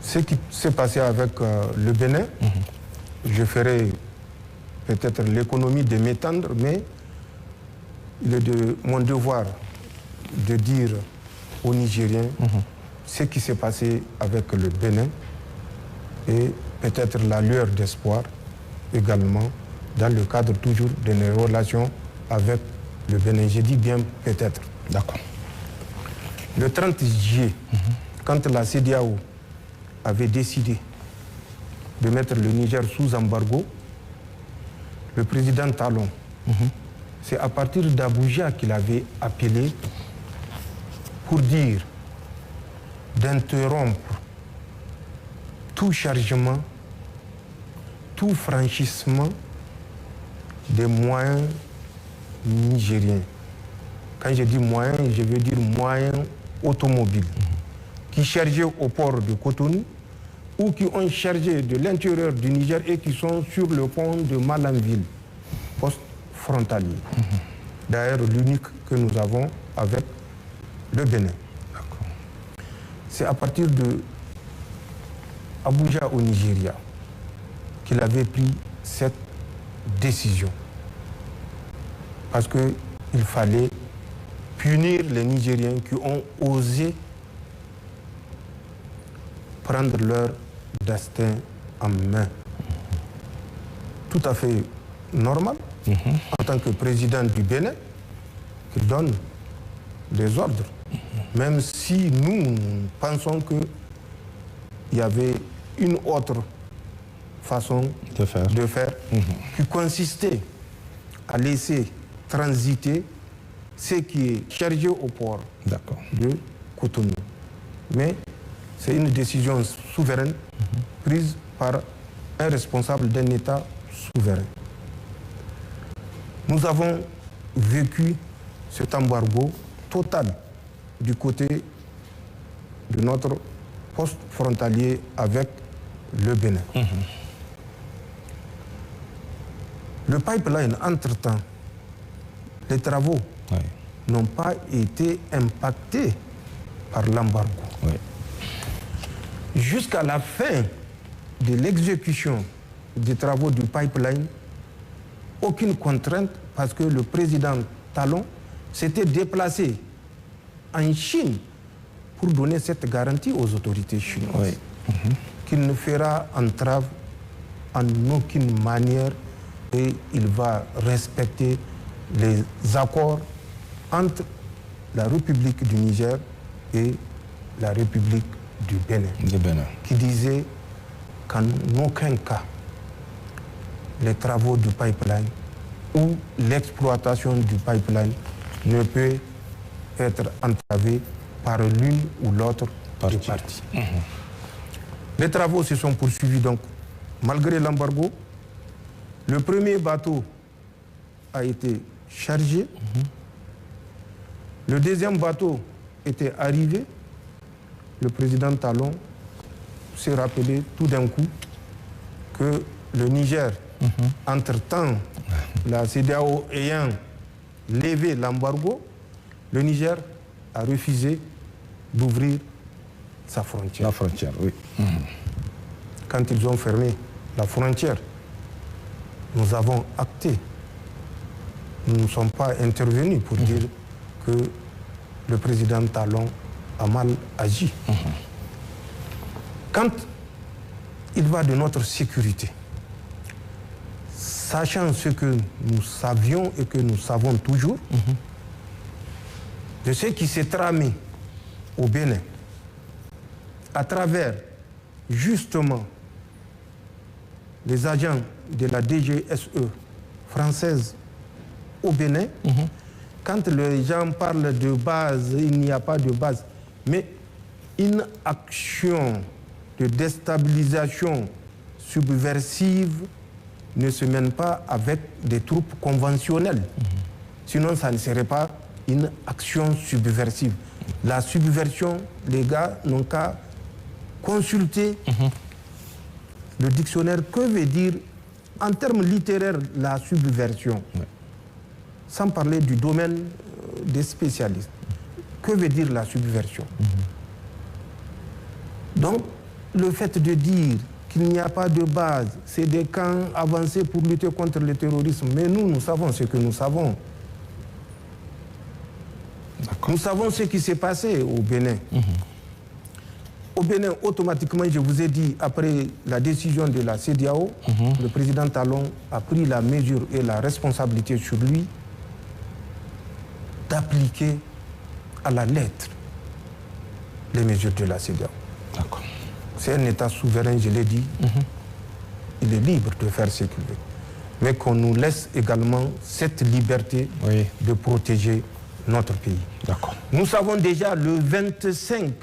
Ce qui s'est passé avec le Bénin, je ferai peut-être l'économie de m'étendre, mais il est de mon devoir de dire aux Nigériens ce qui s'est passé avec le Bénin et peut-être la lueur d'espoir également dans le cadre toujours de nos relations avec le Bénin. Je dis bien peut-être. D'accord. Le 30 juillet, quand la CEDEAO avait décidé de mettre le Niger sous embargo, le président Talon, c'est à partir d'Abuja qu'il avait appelé pour dire d'interrompre tout chargement, tout franchissement des moyens nigériens. Quand je dis moyens, je veux dire moyens automobiles qui chargeaient au port de Cotonou ou qui ont chargé de l'intérieur du Niger et qui sont sur le pont de Malanville, poste frontalier. D'ailleurs, l'unique que nous avons avec le Bénin. C'est à partir de Abuja au Nigeria qu'il avait pris cette décision. Parce qu'il fallait punir les Nigériens qui ont osé prendre leur destin en main. Tout à fait normal, en tant que président du Bénin, qu'il donne des ordres. Même si nous pensons qu'il y avait une autre façon de faire qui consistait à laisser transiter ce qui est chargé au port de Cotonou. Mais c'est une décision souveraine prise par un responsable d'un État souverain. Nous avons vécu cet embargo total du côté de notre poste frontalier avec le Bénin. Le pipeline, entre-temps, les travaux n'ont pas été impactés par l'embargo. Jusqu'à la fin de l'exécution des travaux du pipeline, aucune contrainte parce que le président Talon s'était déplacé en Chine pour donner cette garantie aux autorités chinoises qu'il ne fera entrave en aucune manière et il va respecter les accords entre la République du Niger et la République du Bénin, qui disait qu'en aucun cas les travaux du pipeline ou l'exploitation du pipeline ne peut être entravée par l'une ou l'autre des parties. Les travaux se sont poursuivis donc malgré l'embargo. Le premier bateau a été chargé. Le deuxième bateau était arrivé. Le président Talon s'est rappelé tout d'un coup que le Niger, entre-temps, la CEDEAO ayant levé l'embargo, le Niger a refusé d'ouvrir sa frontière. La frontière, oui. Quand ils ont fermé la frontière, nous avons acté. Nous ne sommes pas intervenus pour dire que le président Talon a mal agi. Quand il va de notre sécurité, sachant ce que nous savions et que nous savons toujours, de ce qui s'est tramé au Bénin, à travers justement les agents de la DGSE française au Bénin, quand les gens parlent de base, il n'y a pas de base, mais une action de déstabilisation subversive ne se mène pas avec des troupes conventionnelles. Sinon, ça ne serait pas une action subversive. La subversion, les gars n'ont qu'à consulter le dictionnaire. Que veut dire, en termes littéraires, la subversion? Sans parler du domaine des spécialistes. Que veut dire la subversion? Donc, le fait de dire qu'il n'y a pas de base, c'est des camps avancés pour lutter contre le terrorisme. Mais nous savons ce que nous savons. Nous savons ce qui s'est passé au Bénin. Au Bénin, automatiquement, je vous ai dit, après la décision de la CEDEAO, le président Talon a pris la mesure et la responsabilité sur lui d'appliquer à la lettre les mesures de la CEDEAO. D'accord. C'est un État souverain, je l'ai dit. Il est libre de faire ce qu'il veut. Mais qu'on nous laisse également cette liberté de protéger notre pays. D'accord. Nous savons déjà le 25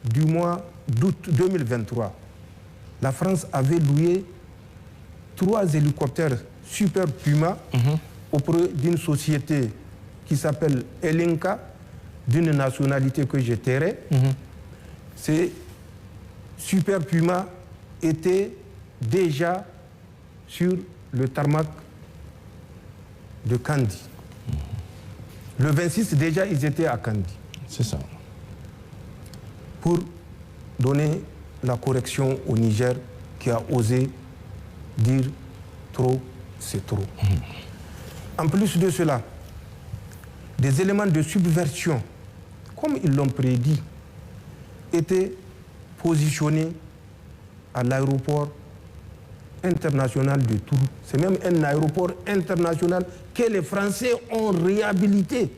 du mois d'août 2023, la France avait loué 3 hélicoptères Super Puma auprès d'une société qui s'appelle Elenka, d'une nationalité que je tairai. Ces Super Puma étaient déjà sur le tarmac de Kandi. Le 26, déjà, ils étaient à Kandi. C'est ça. Pour donner la correction au Niger qui a osé dire trop, c'est trop. En plus de cela, des éléments de subversion, comme ils l'ont prédit, étaient positionnés à l'aéroport international de Tours. C'est même un aéroport international que les Français ont réhabilité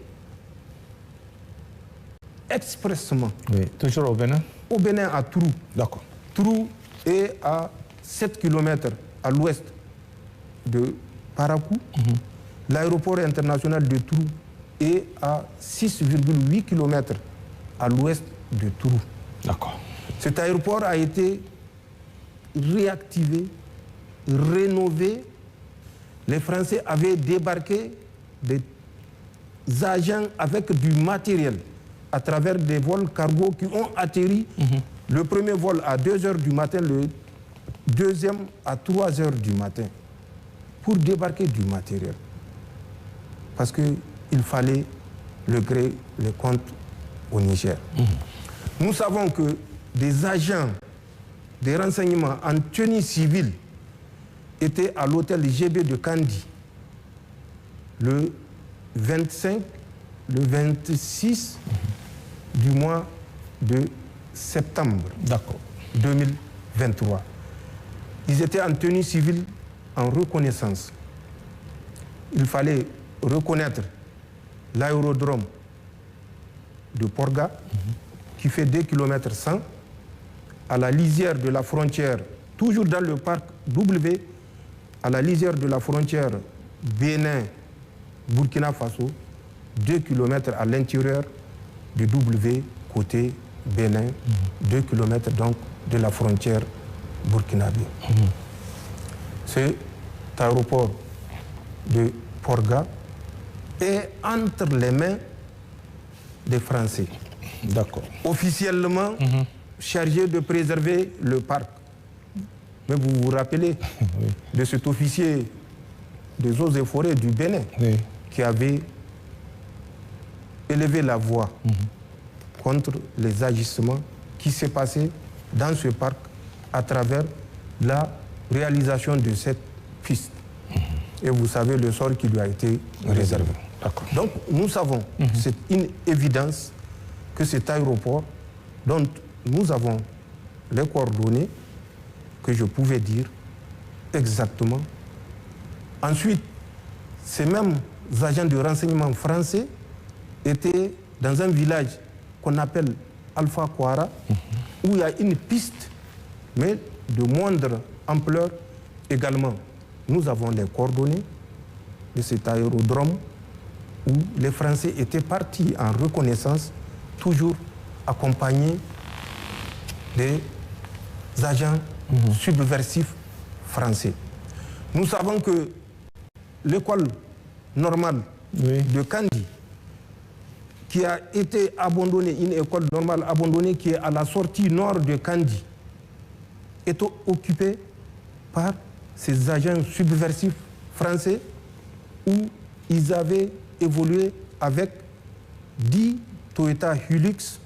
expressément. Oui. Toujours au Bénin? Au Bénin, à Trou. D'accord. Trou est à 7 km à l'ouest de Parakou. L'aéroport international de Trou est à 6,8 km à l'ouest de Trou. D'accord. Cet aéroport a été réactivé, rénové. Les Français avaient débarqué des agents avec du matériel à travers des vols cargo qui ont atterri. Le premier vol à 2 h du matin, le deuxième à 3 h du matin, pour débarquer du matériel. Parce qu'il fallait le gré, le compte au Niger. Nous savons que des agents des renseignements en tenue civile étaient à l'hôtel GB de Kandi le 25, le 26 du mois de septembre 2023. Ils étaient en tenue civile en reconnaissance. Il fallait reconnaître l'aérodrome de Porga, qui fait 2 km 100, à la lisière de la frontière, toujours dans le parc W, à la lisière de la frontière Bénin-Burkina Faso, 2 km à l'intérieur du W côté Bénin, 2 km donc de la frontière burkinabé. Cet aéroport de Porga est entre les mains des Français. D'accord. Officiellement chargé de préserver le parc. Mais vous vous rappelez de cet officier des eaux et forêts du Bénin qui avait élevé la voix contre les agissements qui s'est passé dans ce parc à travers la réalisation de cette piste. Et vous savez le sort qui lui a été réservé. Donc nous savons, c'est une évidence que cet aéroport dont nous avons les coordonnées que je pouvais dire exactement. Ensuite, ces mêmes agents de renseignement français étaient dans un village qu'on appelle Alpha Kouara, où il y a une piste, mais de moindre ampleur également. Nous avons les coordonnées de cet aérodrome où les Français étaient partis en reconnaissance, toujours accompagnés des agents subversifs français. Nous savons que l'école normale de Kandi, qui a été abandonnée, une école normale abandonnée qui est à la sortie nord de Kandi, est occupée par ces agents subversifs français où ils avaient évolué avec 10 Toyota Hilux,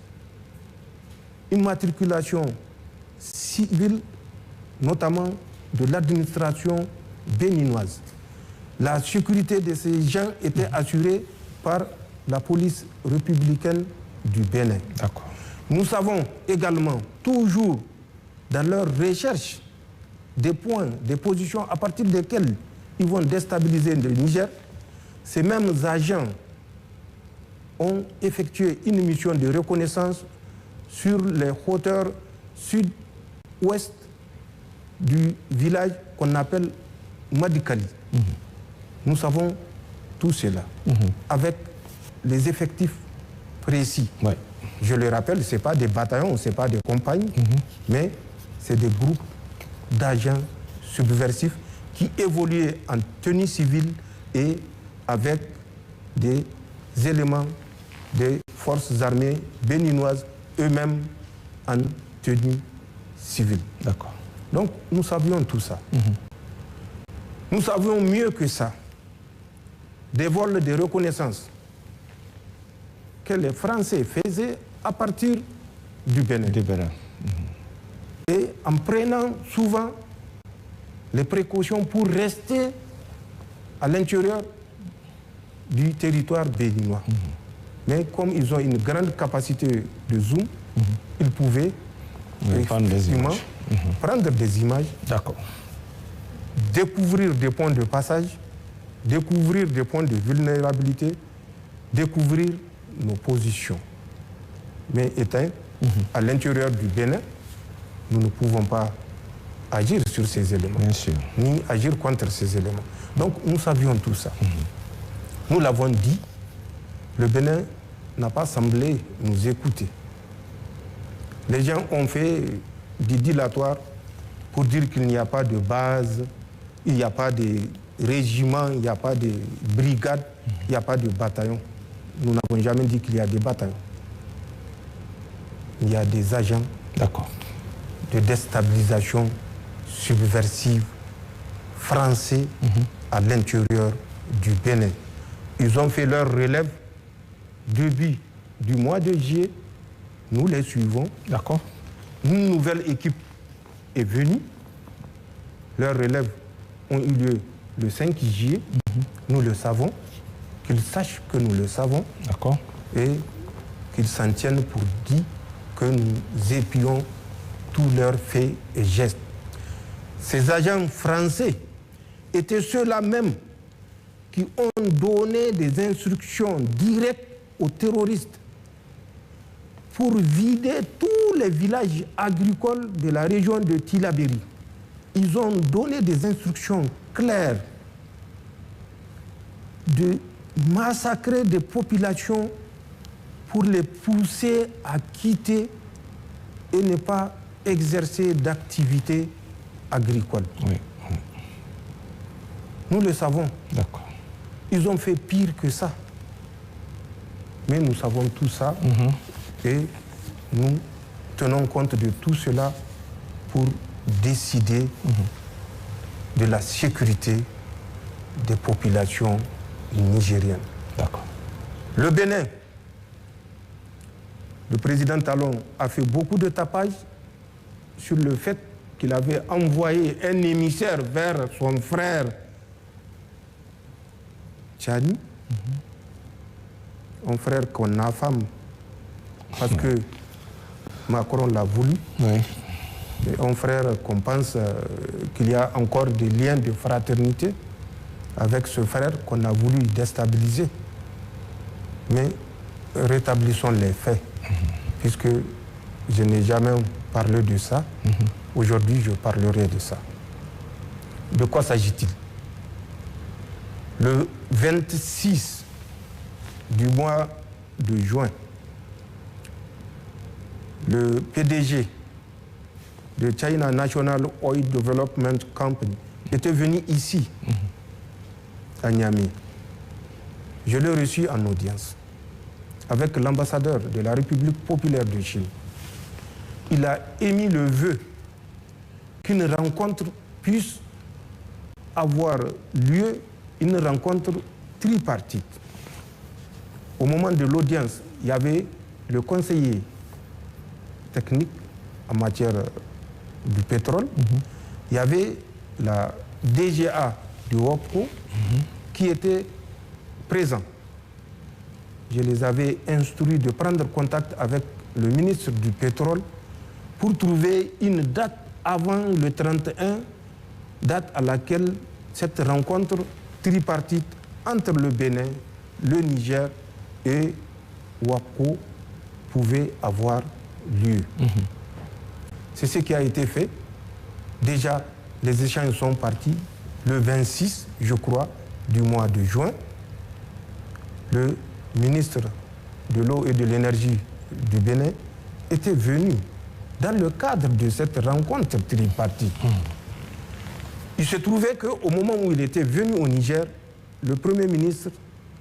immatriculation civile, notamment de l'administration béninoise. La sécurité de ces gens était assurée par la police républicaine du Bénin. D'accord. Nous savons également, toujours dans leur recherche des points, des positions à partir desquelles ils vont déstabiliser le Niger, ces mêmes agents ont effectué une mission de reconnaissance sur les hauteurs sud-ouest du village qu'on appelle Madikali. Nous savons tout cela, avec les effectifs précis. Ouais. Je le rappelle, ce n'est pas des bataillons, ce n'est pas des compagnies, mais c'est des groupes d'agents subversifs qui évoluaient en tenue civile et avec des éléments des forces armées béninoises eux-mêmes en tenue civile. D'accord. Donc nous savions tout ça. Nous savions mieux que ça des vols de reconnaissance que les Français faisaient à partir du Bénin. Et en prenant souvent les précautions pour rester à l'intérieur du territoire béninois. Mais comme ils ont une grande capacité de zoom, ils pouvaient prendre des images. Prendre des images, découvrir des points de passage, découvrir des points de vulnérabilité, découvrir nos positions. Mais étant à l'intérieur du Bénin, nous ne pouvons pas agir sur ces éléments, ni agir contre ces éléments. Donc nous savions tout ça. Nous l'avons dit, le Bénin n'a pas semblé nous écouter. Les gens ont fait du dilatoire pour dire qu'il n'y a pas de base, il n'y a pas de régiment, il n'y a pas de brigade, il n'y a pas de bataillon. Nous n'avons jamais dit qu'il y a des bataillons. Il y a des agents de déstabilisation subversive français à l'intérieur du Bénin. Ils ont fait leur relève début du mois de juillet. Nous les suivons. Une nouvelle équipe est venue. Leurs relèves ont eu lieu le 5 juillet. Nous le savons. Qu'ils sachent que nous le savons. Et qu'ils s'en tiennent pour dire que nous épions tous leurs faits et gestes. Ces agents français étaient ceux-là même qui ont donné des instructions directes aux terroristes pour vider tous les villages agricoles de la région de Tillabéri. Ils ont donné des instructions claires de massacrer des populations pour les pousser à quitter et ne pas exercer d'activités agricoles. Nous le savons. Ils ont fait pire que ça. Mais nous savons tout ça et nous tenons compte de tout cela pour décider de la sécurité des populations nigériennes. Le Bénin, le président Talon a fait beaucoup de tapage sur le fait qu'il avait envoyé un émissaire vers son frère Tchani, un frère qu'on affame parce que Macron l'a voulu, et un frère qu'on pense qu'il y a encore des liens de fraternité avec ce frère qu'on a voulu déstabiliser. Mais rétablissons les faits, puisque je n'ai jamais parlé de ça. Aujourd'hui, je parlerai de ça. De quoi s'agit-il? Le 26 du mois de juin, le PDG de China National Oil Development Company était venu ici, à Niamey. Je l'ai reçu en audience avec l'ambassadeur de la République populaire de Chine. Il a émis le vœu qu'une rencontre puisse avoir lieu, une rencontre tripartite. Au moment de l'audience, il y avait le conseiller technique en matière du pétrole, il y avait la DGA du WOPCO qui était présent. Je les avais instruits de prendre contact avec le ministre du pétrole pour trouver une date avant le 31, date à laquelle cette rencontre tripartite entre le Bénin, le Niger et WAPCO pouvait avoir lieu. C'est ce qui a été fait. Déjà, les échanges sont partis le 26, je crois, du mois de juin. Le ministre de l'eau et de l'énergie du Bénin était venu dans le cadre de cette rencontre tripartite. Il se trouvait qu'au moment où il était venu au Niger, le Premier ministre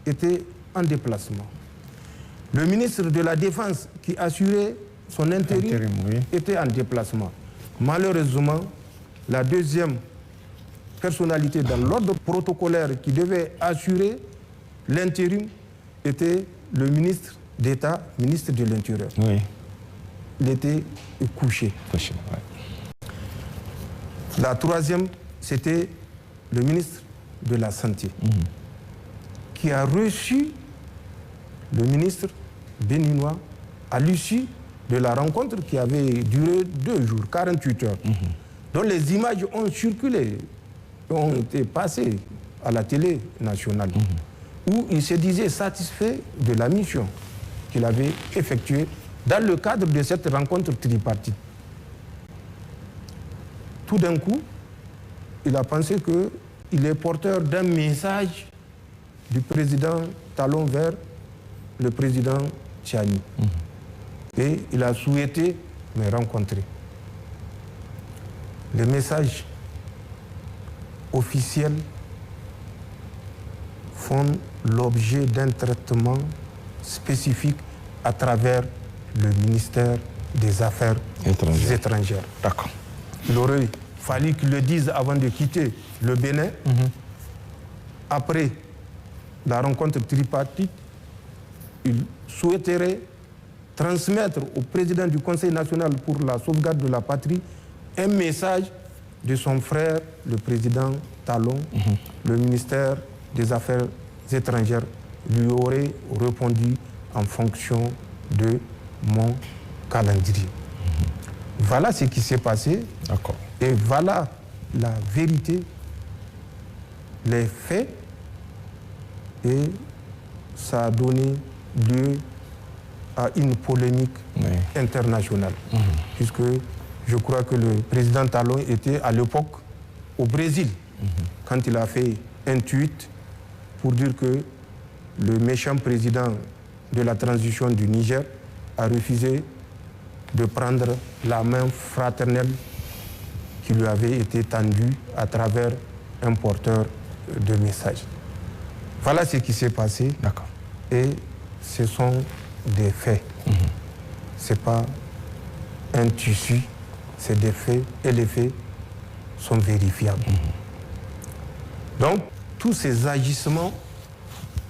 était en déplacement. Le ministre de la Défense qui assurait son intérim était en déplacement. Malheureusement, la deuxième personnalité dans l'ordre protocolaire qui devait assurer l'intérim était le ministre d'État, ministre de l'Intérieur. Oui. Il était couché. La troisième, c'était le ministre de la Santé, qui a reçu le ministre béninois à l'issue de la rencontre qui avait duré 2 jours, 48 heures. dont les images ont circulé, ont été passées à la télé nationale, où il se disait satisfait de la mission qu'il avait effectuée dans le cadre de cette rencontre tripartite. Tout d'un coup, il a pensé qu'il est porteur d'un message du président Talon vers le président Tchani. Et il a souhaité me rencontrer. Les messages officiels font l'objet d'un traitement spécifique à travers le ministère des Affaires étrangères. D'accord. Il aurait fallu qu'il le dise avant de quitter le Bénin. Après la rencontre tripartite, il souhaiterait transmettre au président du Conseil national pour la sauvegarde de la patrie un message de son frère, le président Talon. Le ministère des Affaires étrangères lui aurait répondu en fonction de mon calendrier. Voilà ce qui s'est passé. D'accord. Et voilà la vérité, les faits, et ça a donné lieu à une polémique internationale. Puisque je crois que le président Talon était à l'époque au Brésil, quand il a fait un tweet pour dire que le méchant président de la transition du Niger a refusé de prendre la main fraternelle qui lui avait été tendue à travers un porteur de messages. Voilà ce qui s'est passé. D'accord. Et ce sont des faits. Ce n'est pas un tissu, c'est des faits, et les faits sont vérifiables. Donc, tous ces agissements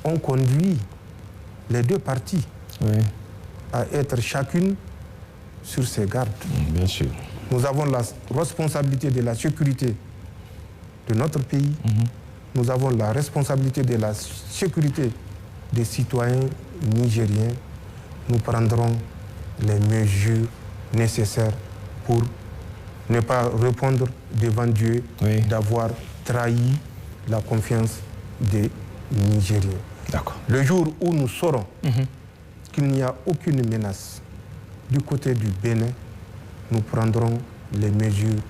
ont conduit les deux parties à être chacune sur ses gardes. Bien sûr. Nous avons la responsabilité de la sécurité de notre pays. Nous avons la responsabilité de la sécurité des citoyens nigériens. Nous prendrons les mesures nécessaires pour ne pas répondre devant Dieu d'avoir trahi la confiance des Nigériens. Le jour où nous saurons qu'il n'y a aucune menace du côté du Bénin, nous prendrons les mesures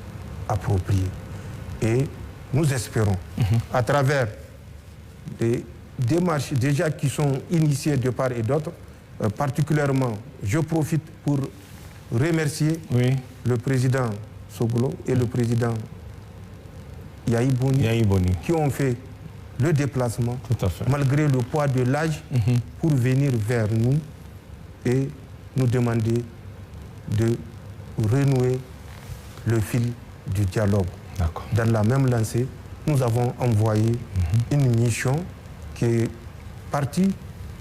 appropriées. Et nous espérons, à travers des démarches déjà qui sont initiées de part et d'autre, particulièrement, je profite pour remercier le président Soglo et le président Yahi Boni qui ont fait le déplacement, malgré le poids de l'âge, pour venir vers nous et nous demander de renouer le fil du dialogue. Dans la même lancée, nous avons envoyé une mission qui est partie,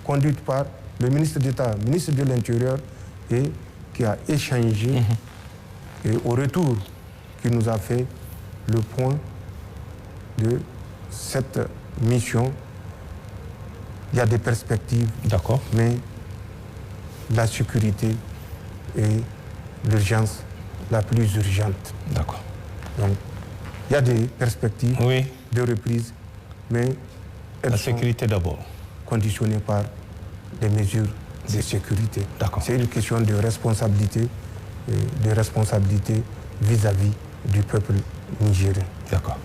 conduite par le ministre d'État, ministre de l'Intérieur, et qui a échangé. Et au retour qui nous a fait le point de cette mission. Il y a des perspectives, mais la sécurité est l'urgence la plus urgente. D'accord. Donc, il y a des perspectives de reprise, mais la sécurité d'abord, conditionnées par des mesures de sécurité. C'est une question de responsabilité vis-à-vis du peuple nigérien. D'accord.